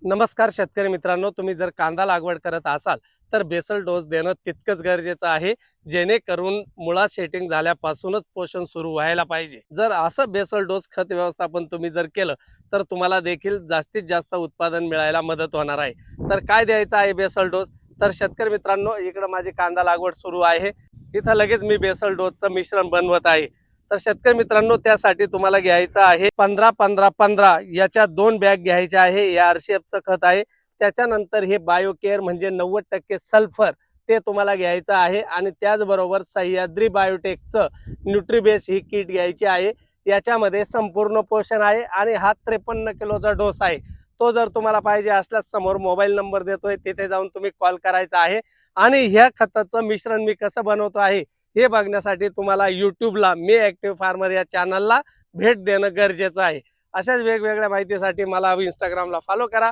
नमस्कार शेतकरी मित्रांनो, तुम्ही जर कांदा लागवड करत असाल तर बेसल डोस देणं तितकंच गरजेचं आहे, जेणेकरून मुळात सेटिंग झाल्यापासूनच पोषण सुरू व्हायला पाहिजे। जर असं बेसल डोस खत व्यवस्थापन तुम्ही जर केलं तर तुम्हाला देखील जास्तीत जास्त उत्पादन मिळायला मदत होणार आहे। तर काय द्यायचं आहे बेसल डोस? तर शेतकरी मित्रांनो, इकडे माझी कांदा लागवड सुरू आहे। इथं लगेच मी बेसल डोसचं मिश्रण बनवत आहे। तर शेतकरी मित्रांनो, त्यासाठी तुम्हाला घ्यायचं आहे 15-15-15 याच्या 2 बॅग घ्यायच्या आहे। हे आरसीएफचं खत आहे। त्याच्यानंतर हे बायोकेअर म्हणजे 90% सल्फर ते तुम्हाला घ्यायचं आहे आणि त्याचबरोबर सह्याद्री बायोटेकचं न्यूट्रीबेस ही किट घ्यायची आहे। याच्यामध्ये संपूर्ण पोषण आहे आणि हा 53 किलोचा डोस आहे। तो जर तुम्हाला पाहिजे असल्यास समोर मोबाईल नंबर देतोय, तिथे जाऊन तुम्ही कॉल करायचा आहे। आणि ह्या खताचं मिश्रण मी कसं बनवतो आहे हे बघण्यासाठी तुम्हाला यूट्यूबला मी ॲक्टिव्ह फार्मर या चॅनलला भेट देणं गरजेचं आहे। अशाच वेगवेगळ्या माहितीसाठी मला इंस्टाग्रामला फॉलो करा।